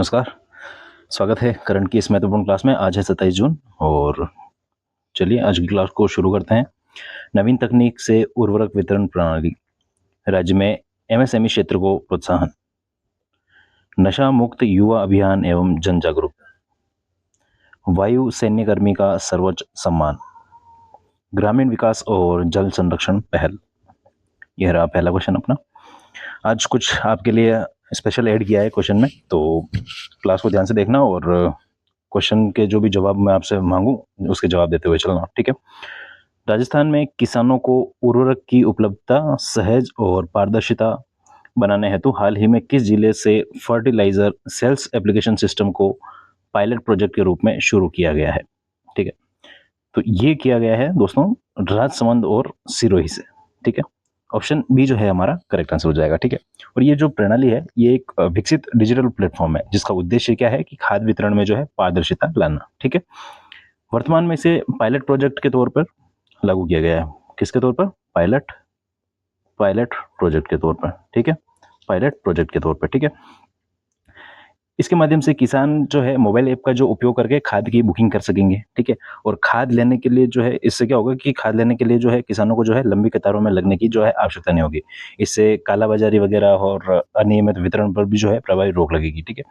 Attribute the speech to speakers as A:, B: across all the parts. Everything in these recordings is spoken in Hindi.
A: नमस्कार, स्वागत है करंट की इस महत्वपूर्ण क्लास में। आज है 27 जून और चलिए आज की क्लास को शुरू करते हैं। नवीन तकनीक से उर्वरक वितरण प्रणाली, राज्य में एमएसएमई क्षेत्र को प्रोत्साहन, नशा मुक्त युवा अभियान एवं जन जागरूकता, वायु सैन्यकर्मी का सर्वोच्च सम्मान, ग्रामीण विकास और जल संरक्षण पहल। यह रहा पहला क्वेश्चन अपना। आज कुछ आपके लिए स्पेशल ऐड किया है क्वेश्चन में, तो क्लास को ध्यान से देखना और क्वेश्चन के जो भी जवाब मैं आपसे मांगू उसके जवाब देते हुए चलना, ठीक है। राजस्थान में किसानों को उर्वरक की उपलब्धता सहज और पारदर्शिता बनाने हेतु हाल ही में किस जिले से फर्टिलाइजर सेल्स एप्लीकेशन सिस्टम को पायलट प्रोजेक्ट के रूप में शुरू किया गया है, ठीक है। तो ये किया गया है दोस्तों राजसमंद और सिरोही से, ठीक है। ऑप्शन बी जो है हमारा करेक्ट आंसर हो जाएगा, ठीक है। और ये जो प्रणाली है ये एक विकसित डिजिटल प्लेटफॉर्म है जिसका उद्देश्य क्या है कि खाद्य वितरण में जो है पारदर्शिता लाना, ठीक है। वर्तमान में इसे पायलट प्रोजेक्ट के तौर पर लागू किया गया है। किसके तौर पर? पायलट पायलट प्रोजेक्ट के तौर पर, ठीक है। पायलट प्रोजेक्ट के तौर पर, ठीक है। इसके माध्यम से किसान जो है मोबाइल ऐप का जो उपयोग करके खाद की बुकिंग कर सकेंगे, ठीक है। और खाद लेने के लिए जो है इससे क्या होगा कि खाद लेने के लिए जो है किसानों को जो है लंबी कतारों में लगने की जो है आवश्यकता नहीं होगी। इससे कालाबाजारी वगैरह और अनियमित वितरण पर भी जो है प्रभावी रोक लगेगी, ठीक है।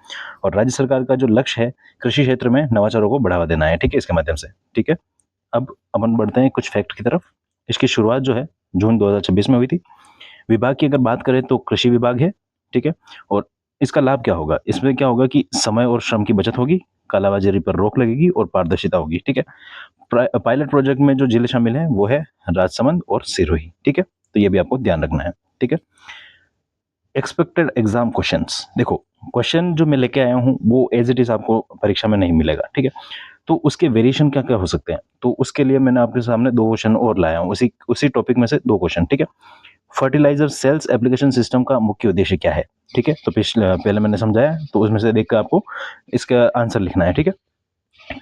A: और राज्य सरकार का जो लक्ष्य है कृषि क्षेत्र में नवाचारों को बढ़ावा देना है, ठीक है, इसके माध्यम से, ठीक है। अब अपन बढ़ते हैं कुछ फैक्ट की तरफ। इसकी शुरुआत जो है जून 2026 में हुई थी। विभाग की अगर बात करें तो कृषि विभाग है, ठीक है। और इसका लाभ क्या होगा? इसमें क्या होगा कि समय और श्रम की बचत होगी, कालाबाजारी पर रोक लगेगी और पारदर्शिता होगी, ठीक है। पायलट प्रोजेक्ट में जो जिले शामिल हैं वो है राजसमंद और सिरोही, ठीक है। तो ये भी आपको ध्यान रखना है, ठीक है। एक्सपेक्टेड एग्जाम क्वेश्चंस, देखो क्वेश्चन जो मैं लेके आया हूँ वो एज इट इज आपको परीक्षा में नहीं मिलेगा, ठीक है। तो उसके वेरिएशन क्या क्या हो सकते हैं, तो उसके लिए मैंने आपके सामने दो क्वेश्चन और लाया हूँ, उसी उसी टॉपिक में से दो क्वेश्चन, ठीक है। फर्टिलाइजर सेल्स एप्लीकेशन सिस्टम का मुख्य उद्देश्य क्या है, ठीक है। तो पहले मैंने समझाया, तो उसमें से देखकर आपको इसका आंसर लिखना है, ठीक है।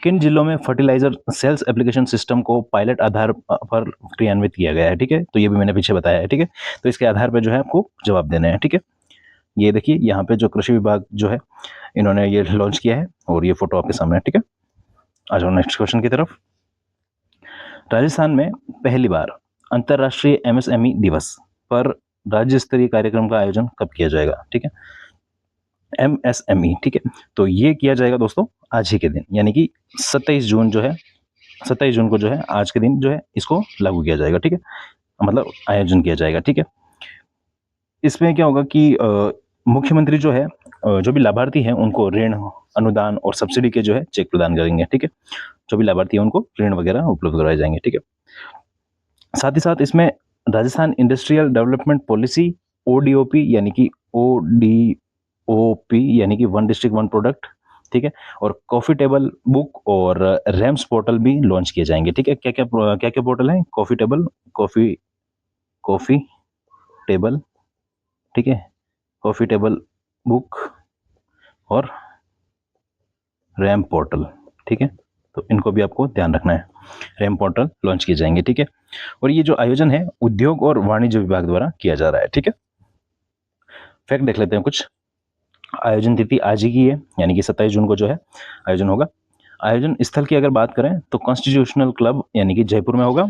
A: किन जिलों में फर्टिलाइजर सेल्स एप्लीकेशन सिस्टम को पायलट आधार पर क्रियान्वित किया गया है, ठीक है। तो ये भी मैंने पीछे बताया है, ठीक है। तो इसके आधार पर जो है आपको जवाब देने हैं, ठीक है। ये देखिए यहाँ पे जो कृषि विभाग जो है इन्होंने ये लॉन्च किया है और ये फोटो आपके सामने है, ठीक है। आ जाओ नेक्स्ट क्वेश्चन की तरफ। राजस्थान में पहली बार अंतर्राष्ट्रीय एमएसएमई दिवस पर राज्य स्तरीय कार्यक्रम का आयोजन कब किया जाएगा, ठीक है। एमएसएमई, ठीक है। तो ये किया जाएगा दोस्तों आज ही के दिन, यानी कि 27 जून जो है, 27 जून को जो है आज के दिन जो है इसको लागू किया जाएगा, ठीक है। मतलब आयोजन किया जाएगा, ठीक है। इसमें क्या होगा कि मुख्यमंत्री जो है जो भी लाभार्थी हैं उनको ऋण, अनुदान और सब्सिडी के जो है चेक प्रदान करेंगे, ठीक है। जो भी लाभार्थी हैं उनको ऋण वगैरह उपलब्ध कराए जाएंगे, ठीक है। साथ ही साथ इसमें Rajasthan industrial development policy ODOP यानी कि ओडीओपी यानी कि वन डिस्ट्रिक्ट वन प्रोडक्ट, ठीक है। और कॉफी टेबल बुक और रैम्स पोर्टल भी लॉन्च किए जाएंगे, ठीक है। क्या क्या पोर्टल है? Coffee table, coffee coffee table, ठीक है, कॉफी टेबल बुक और रैम पोर्टल, ठीक है। तो इनको भी आपको ध्यान रखना है। रैम पोर्टल लॉन्च किए जाएंगे, ठीक है। और ये जो आयोजन है उद्योग और वाणिज्य विभाग द्वारा किया जा रहा है, ठीक है। फैक्ट देख लेते हैं कुछ। आयोजन तिथि आज ही की है, यानी कि 27 जून को जो है आयोजन होगा। आयोजन स्थल की अगर बात करें तो कॉन्स्टिट्यूशनल क्लब यानी कि जयपुर में होगा।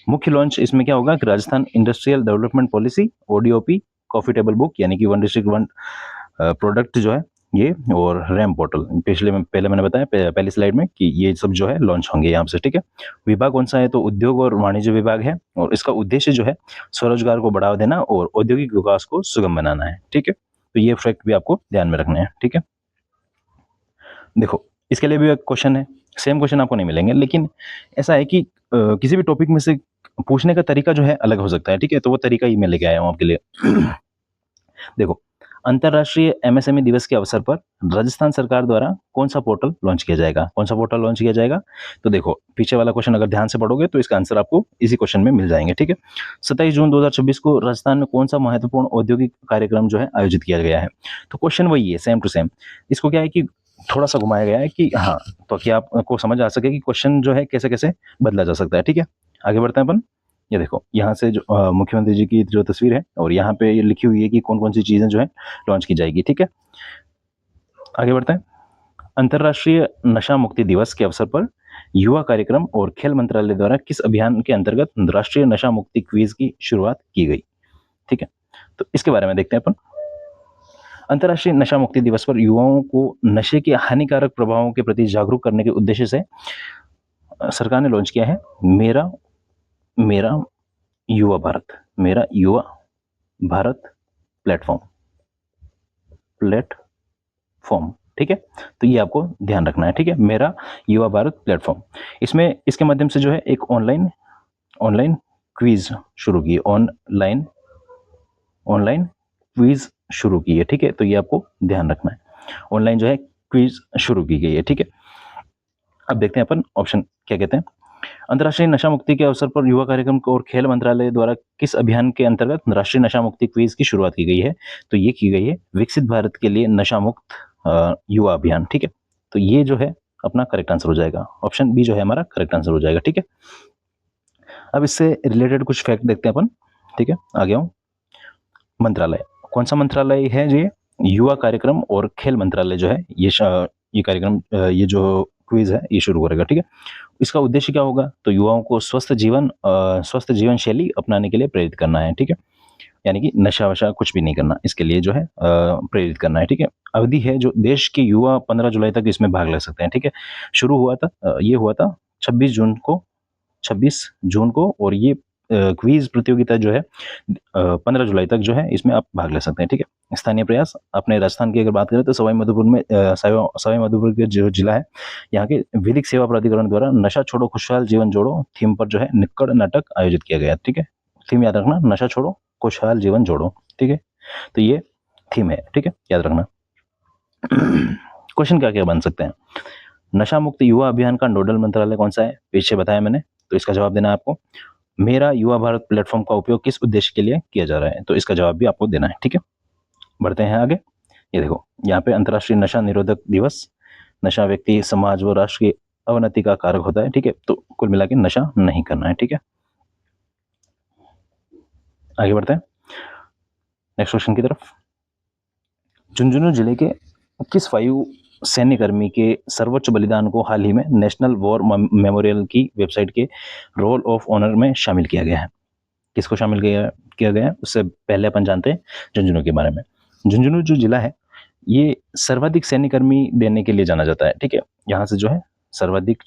A: मुख्य लॉन्च इसमें क्या होगा कि Rajasthan industrial development policy ODOP, coffee table book यानी कि वन डिस्ट्रिक्ट वन प्रोडक्ट जो है ये, और रैम पोर्टल पहले मैंने बताया पहली स्लाइड में कि ये सब जो है लॉन्च होंगे यहाँ से, ठीक है। विभाग कौन सा है? तो उद्योग और वाणिज्य विभाग है और इसका उद्देश्य जो है स्वरोजगार को बढ़ावा देना और औद्योगिक विकास को सुगम बनाना है, ठीक है। तो ये फैक्ट भी आपको ध्यान में रखने हैं, ठीक है। देखो इसके लिए भी एक क्वेश्चन है, सेम क्वेश्चन आपको नहीं मिलेंगे, लेकिन ऐसा है कि किसी भी टॉपिक में से पूछने का तरीका जो है अलग हो सकता है, ठीक है। तो वो तरीका ही मैं लेके आया हूँ आपके लिए। देखो अंतर्राष्ट्रीय एमएसएमई दिवस के अवसर पर राजस्थान सरकार द्वारा कौन सा पोर्टल लॉन्च किया जाएगा? कौन सा पोर्टल लॉन्च किया जाएगा? तो देखो पीछे वाला क्वेश्चन अगर ध्यान से पढ़ोगे तो इसका आंसर आपको इसी क्वेश्चन में मिल जाएंगे, ठीक है। 27 जून 2026 को राजस्थान में कौन सा महत्वपूर्ण औद्योगिक कार्यक्रम जो है आयोजित किया गया है? तो क्वेश्चन वही है, सेम टू सेम। इसको क्या है कि थोड़ा सा घुमाया गया है कि हाँ, तो कि आपको समझ आ सके कि क्वेश्चन जो है कैसे कैसे बदला जा सकता है, ठीक है। आगे बढ़ते हैं अपन। ये देखो यहाँ से जो मुख्यमंत्री जी की जो तस्वीर है और यहाँ पे ये लिखी हुई है कि कौन कौन सी चीजें जो है लॉन्च की जाएगी, ठीक है। आगे बढ़ते हैं। अंतर्राष्ट्रीय नशा मुक्ति दिवस के अवसर पर युवा कार्यक्रम और खेल मंत्रालय द्वारा किस अभियान के अंतर्गत राष्ट्रीय नशा मुक्ति क्विज की शुरुआत की गई? ठीक है, तो इसके बारे में देखते हैं अपन। अंतर्राष्ट्रीय नशा मुक्ति दिवस पर युवाओं को नशे के हानिकारक प्रभावों के प्रति जागरूक करने के उद्देश्य से सरकार ने लॉन्च किया है मेरा मेरा युवा भारत, मेरा युवा भारत प्लेटफॉर्म प्लेटफॉर्म। ठीक है, तो ये आपको ध्यान रखना है। ठीक है, मेरा युवा भारत प्लेटफॉर्म। इसमें इसके माध्यम से जो है एक ऑनलाइन ऑनलाइन क्विज शुरू की, ऑनलाइन ऑनलाइन क्विज शुरू की है। ठीक है, तो ये आपको ध्यान रखना है, ऑनलाइन जो है क्विज शुरू की गई है। ठीक है, अब देखते हैं अपन ऑप्शन क्या कहते हैं। अंतर्राष्ट्रीय नशा मुक्ति के अवसर पर युवा कार्यक्रम और खेल मंत्रालय द्वारा किस अभियान के अंतर्गत राष्ट्रीय नशा मुक्ति क्विज की शुरुआत की गई है? तो ये की गई है विकसित भारत के लिए नशा मुक्त युवा अभियान। ठीक है, तो ये जो है अपना करेक्ट आंसर हो जाएगा, ऑप्शन बी जो है हमारा करेक्ट आंसर हो जाएगा। ठीक है, अब इससे रिलेटेड कुछ फैक्ट देखते हैं अपन। ठीक है, आगे हूँ। मंत्रालय, कौन सा मंत्रालय है? ये युवा कार्यक्रम और खेल मंत्रालय जो है ये कार्यक्रम ये जो क्विज है ये शुरू करेगा। ठीक है, इसका उद्देश्य क्या होगा? तो युवाओं को स्वस्थ जीवन शैली अपनाने के लिए प्रेरित करना है। ठीक है, यानी कि नशा वशा कुछ भी नहीं करना, इसके लिए जो है प्रेरित करना है। ठीक है, अवधि है जो देश के युवा 15 जुलाई तक इसमें भाग ले सकते हैं। ठीक है, शुरू हुआ था ये हुआ था 26 जून को और ये क्विज प्रतियोगिता जो है 15 जुलाई तक जो है इसमें आप भाग ले सकते हैं। ठीक है, स्थानीय प्रयास, अपने राजस्थान की अगर बात करें तो सवाई माधोपुर में सवाई माधोपुर के जो जिला है यहाँ के विधिक सेवा प्राधिकरण द्वारा नशा छोड़ो खुशहाल जीवन जोड़ो थीम पर जो है नुक्कड़ नाटक आयोजित किया गया। ठीक है, थीम याद रखना, नशा छोड़ो खुशहाल जीवन जोड़ो। ठीक है, तो ये थीम है। ठीक है, याद रखना। क्वेश्चन क्या क्या बन सकते हैं? नशा मुक्त युवा अभियान का नोडल मंत्रालय कौन सा है? पीछे बताया मैंने, तो इसका जवाब देना है आपको। मेरा युवा भारत प्लेटफॉर्म का उपयोग किस उद्देश्य के लिए किया जा रहा है? तो इसका जवाब भी आपको देना है। ठीक है, बढ़ते हैं आगे। ये देखो यहाँ पे अंतर्राष्ट्रीय नशा निरोधक दिवस, नशा व्यक्ति समाज व राष्ट्र की अवनति का कारक होता है। ठीक है, तो कुल मिला के नशा नहीं करना है। ठीक है, आगे बढ़ते हैं नेक्स्ट क्वेश्चन की तरफ। झुंझुनू जिले के किस वायु सैन्यकर्मी के सर्वोच्च बलिदान को हाल ही में नेशनल वॉर मेमोरियल की वेबसाइट के रोल ऑफ ऑनर में शामिल किया गया है? किसको शामिल किया गया है? उससे पहले अपन जानते हैं झुंझुनू के बारे में। झुंझुनू जो जिला है ये सर्वाधिक सैन्यकर्मी देने के लिए जाना जाता है। ठीक है, यहाँ से जो है सर्वाधिक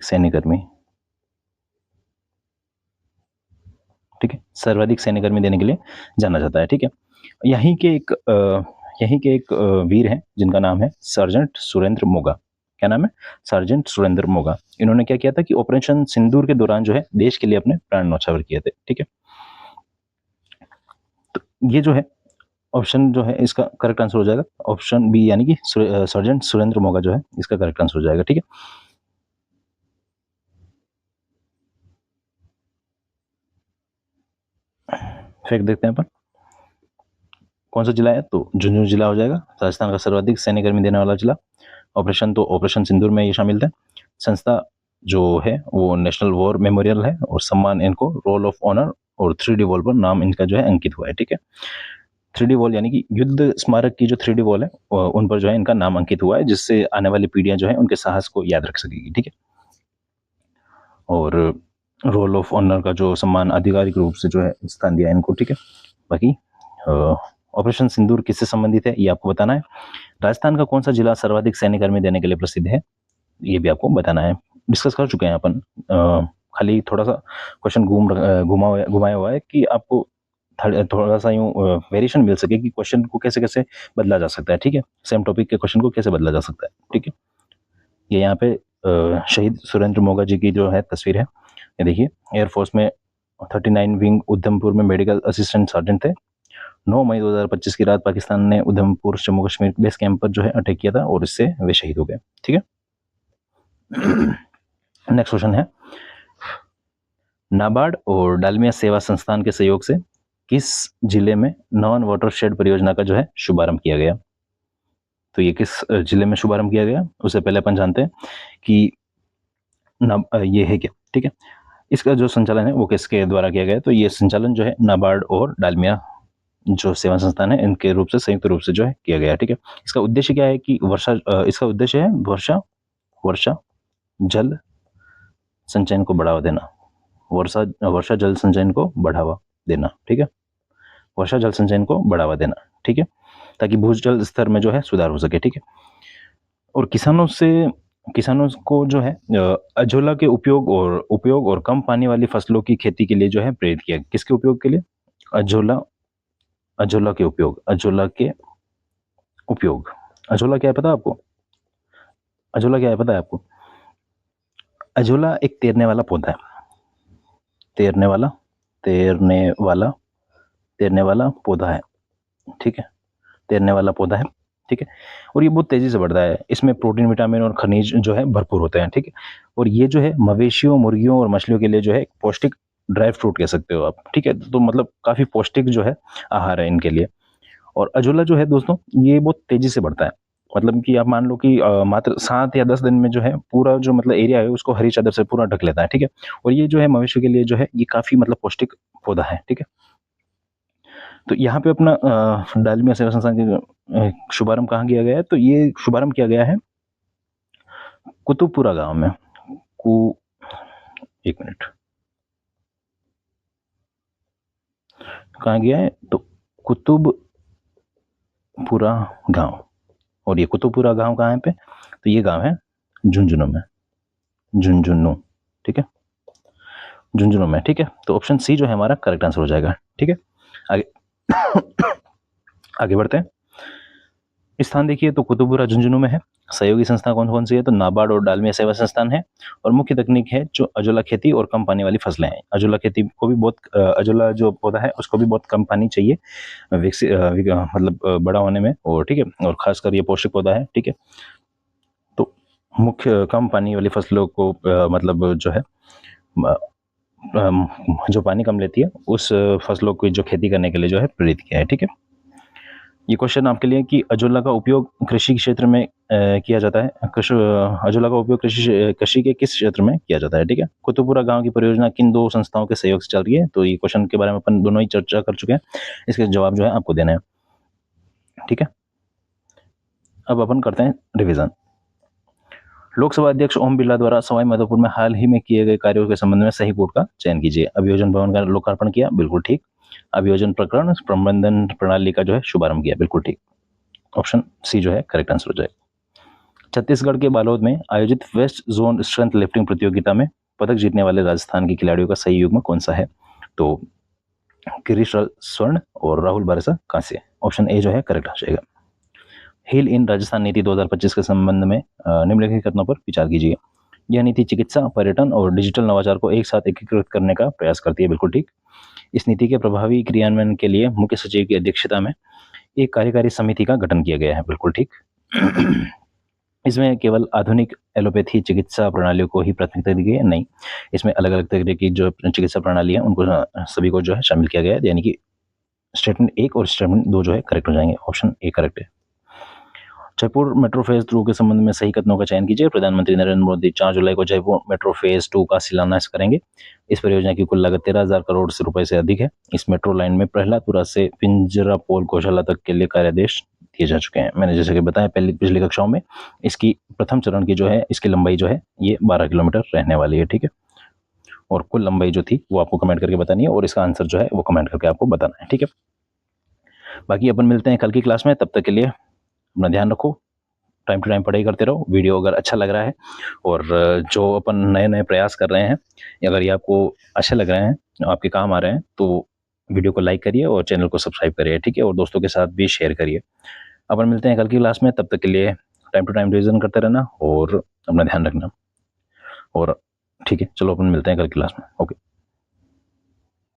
A: सैन्यकर्मी, ठीक है, सर्वाधिक सैन्यकर्मी देने के लिए जाना जाता है। ठीक है, यहीं के एक वीर हैं जिनका नाम है सार्जेंट सुरेंद्र मोगा। क्या नाम है? सार्जेंट सुरेंद्र मोगा। इन्होंने क्या किया था कि ऑपरेशन सिंदूर के दौरान जो है देश के लिए अपने प्राण न्यौछावर किए थे। ठीक है, तो ये जो है ऑप्शन जो है इसका करेक्ट आंसर हो जाएगा ऑप्शन बी, यानी कि सार्जेंट सुरेंद्र मोगा जो है इसका करेक्ट आंसर हो जाएगा। ठीक है, फैक्ट देखते हैं अपन। कौन सा जिला है? तो झुंझुनू जिला हो जाएगा, राजस्थान का सर्वाधिक सैन्यकर्मी देने वाला जिला। ऑपरेशन सिंदूर में ये शामिल थे। संस्था जो है वो नेशनल वॉर मेमोरियल है और सम्मान इनको रोल ऑफ ऑनर और 3D वॉल पर नाम इनका जो है अंकित हुआ है। ठीक है, 3D वॉल यानी कि युद्ध स्मारक की जो 3D वॉल है उन पर जो है इनका नाम अंकित हुआ है, जिससे आने वाली पीढ़ियां जो है उनके साहस को याद रख सकेगी। ठीक है, और रोल ऑफ ऑनर का जो सम्मान आधिकारिक रूप से जो है स्थान दिया इनको। ठीक है, बाकी ऑपरेशन सिंदूर किससे संबंधित है ये आपको बताना है। राजस्थान का कौन सा जिला सर्वाधिक सैन्यकर्मी देने के लिए प्रसिद्ध है ये भी आपको बताना है। डिस्कस कर चुके हैं अपन, खाली थोड़ा सा क्वेश्चन घुमाया हुआ है कि आपको थोड़ा सा यूँ वेरिएशन मिल सके कि क्वेश्चन को कैसे कैसे बदला जा सकता है। ठीक है, सेम टॉपिक के क्वेश्चन को कैसे बदला जा सकता है। ठीक है, ये यहाँ पे शहीद सुरेंद्र मोगा जी की जो है तस्वीर है, ये देखिए। एयरफोर्स में 39 विंग उधमपुर में मेडिकल असिस्टेंट सार्जेंट थे। 9 मई 2025 की रात पाकिस्तान ने उधमपुर जम्मू कश्मीर बेस कैंप पर जो है अटैक किया था और इससे वे शहीद हो गए। ठीक है, नेक्स्ट क्वेश्चन है, नाबार्ड और डालमिया सेवा संस्थान के सहयोग से किस जिले में नॉन वाटरशेड परियोजना का जो है शुभारंभ किया गया? तो ये किस जिले में शुभारंभ किया गया? उससे पहले अपन जानते हैं कि ये है क्या। ठीक है, इसका जो संचालन है वो किसके द्वारा किया गया? तो ये संचालन जो है नाबार्ड और डालमिया जो सेवा संस्थान है इनके रूप से संयुक्त रूप से जो है किया गया है। ठीक है, इसका उद्देश्य क्या है कि इसका उद्देश्य है वर्षा जल संचयन को बढ़ावा देना। वर्षा वर्षा जल संचयन को बढ़ावा देना। ठीक है, वर्षा जल संचयन को बढ़ावा देना। ठीक है, ताकि भूजल स्तर में जो है सुधार हो सके। ठीक है, और किसानों को जो है अजोला के उपयोग और कम पानी वाली फसलों की खेती के लिए जो है प्रेरित किया। किसके उपयोग के लिए? अजोला अजोला के उपयोग अजोला क्या है पता है आपको? अजोला क्या है पता है आपको? अजोला एक तैरने वाला पौधा है। तैरने वाला तैरने वाला तैरने वाला पौधा है। ठीक है, तैरने वाला पौधा है। ठीक है, और ये बहुत तेजी से बढ़ता है। इसमें प्रोटीन, विटामिन और खनिज जो है भरपूर होते हैं। ठीक है, और ये जो है मवेशियों, मुर्गियों और मछलियों के लिए जो है एक पौष्टिक ड्राई फ्रूट कह सकते हो आप। ठीक है, तो मतलब काफी पौष्टिक जो है आहार है इनके लिए। और अजोला जो है दोस्तों, ये बहुत तेजी से बढ़ता है। मतलब कि आप मान लो कि मात्र 7 या 10 दिन में जो है पूरा जो मतलब एरिया है उसको हरी चादर से पूरा ढक लेता है। ठीक है, और ये जो है मवेशी के लिए जो है ये काफी मतलब पौष्टिक पौधा है। ठीक है, तो यहाँ पे अपना डालमिया सेवा संस्थान के शुभारंभ कहाँ किया गया है? तो ये शुभारंभ किया गया है कुतुबपुरा गांव में। कु एक मिनट, कहाँ गया है? तो कुतुबपुरा गांव। और ये कुतुबपुरा गांव कहाँ है पे? तो ये गांव है झुंझुनू में। झुंझुनू। ठीक है, झुंझुनू में। ठीक है, तो ऑप्शन सी जो है हमारा करेक्ट आंसर हो जाएगा। ठीक है, आगे आगे बढ़ते हैं। स्थान देखिए तो कुतुबपुरा झुंझुनू में है। सहयोगी संस्था कौन कौन सी है? तो नाबार्ड और डालमिया सेवा संस्थान है। और मुख्य तकनीक है जो अजोला खेती और कम पानी वाली फसलें हैं। अजोला खेती को भी बहुत अजोला जो पौधा है उसको भी बहुत कम पानी चाहिए विकसित मतलब बड़ा होने में। और ठीक है, और खासकर ये पौष्टिक पौधा है। ठीक है, तो मुख्य कम पानी वाली फसलों को मतलब जो है जो पानी कम लेती है उस फसलों की जो खेती करने के लिए जो है प्रेरित किया है। ठीक है, ये क्वेश्चन आपके लिए कि अजोला का उपयोग कृषि क्षेत्र में किया जाता है। अजोला का उपयोग कृषि के किस क्षेत्र में किया जाता है? ठीक है, कुतुबपुरा गांव की परियोजना किन दो संस्थाओं के सहयोग से चल रही है? तो ये क्वेश्चन के बारे में अपन दोनों ही चर्चा कर चुके हैं। इसके जवाब जो है आपको देना है। ठीक है, अब अपन करते हैं रिविजन। लोकसभा अध्यक्ष ओम बिरला द्वारा सवाई माधोपुर में हाल ही में किए गए कार्यों के संबंध में सही कोड का चयन कीजिए। अभियोजन भवन का लोकार्पण किया, बिल्कुल ठीक। अभियोजन प्रकरण प्रबंधन प्रणाली का जो है शुभारंभ किया, बिल्कुल ठीक। ऑप्शन सी जो है करेक्ट आंसर हो जाएगा। छत्तीसगढ़ के बालोद में आयोजित वेस्ट जोन स्ट्रेंथ लिफ्टिंग प्रतियोगिता में पदक जीतने वाले राजस्थान के खिलाड़ियों का सही युग्म कौन सा है? तो गिरीश स्वर्ण और राहुल बारसा कांस्य। ऑप्शन ए जो है करेक्ट आ जाएगा। हिल इन राजस्थान नीति 2025 के संबंध में निम्नलिखित कथनों पर विचार कीजिए। यह नीति चिकित्सा, पर्यटन और डिजिटल नवाचार को एक साथ एकीकृत करने का प्रयास करती है, बिल्कुल ठीक। इस नीति के प्रभावी क्रियान्वयन के लिए मुख्य सचिव की अध्यक्षता में एक कार्यकारी समिति का गठन किया गया है, बिल्कुल ठीक। इसमें केवल आधुनिक एलोपैथी चिकित्सा प्रणालियों को ही प्राथमिकता दी गई है? नहीं, इसमें अलग अलग तरह की जो चिकित्सा प्रणाली है उनको सभी को जो है शामिल किया गया है। यानी कि स्टेटमेंट 1 और स्टेटमेंट 2 जो है करेक्ट हो जाएंगे। ऑप्शन ए करेक्ट है। जयपुर मेट्रो फेज 2 के संबंध में सही कथनों का चयन कीजिए। प्रधानमंत्री नरेंद्र मोदी 4 जुलाई को जयपुर मेट्रो फेज 2 का शिलान्यास करेंगे। इस परियोजना की कुल लागत 13,000 करोड़ से रुपए से अधिक है। इस मेट्रो लाइन में प्रहलादपुरा से पिंजरापोल गौशाला तक के लिए कार्यादेश दिए जा चुके हैं। मैंने जैसे कि बताया पिछली कक्षाओं में, इसकी प्रथम चरण की जो है इसकी लंबाई जो है ये 12 किलोमीटर रहने वाली है। ठीक है, और कुल लंबाई जो थी वो आपको कमेंट करके बतानी है और इसका आंसर जो है वो कमेंट करके आपको बताना है। ठीक है, बाकी अपन मिलते हैं कल की क्लास में। तब तक के लिए अपना ध्यान रखो, टाइम टू टाइम पढ़ाई करते रहो। वीडियो अगर अच्छा लग रहा है और जो अपन नए नए प्रयास कर रहे हैं अगर ये आपको अच्छे लग रहे हैं, आपके काम आ रहे हैं, तो वीडियो को लाइक करिए और चैनल को सब्सक्राइब करिए। ठीक है, और दोस्तों के साथ भी शेयर करिए। अपन मिलते हैं कल की क्लास में। तब तक के लिए टाइम टू टाइम रिविजन करते रहना और अपना ध्यान रखना। और ठीक है, चलो अपन मिलते हैं कल की क्लास में। ओके।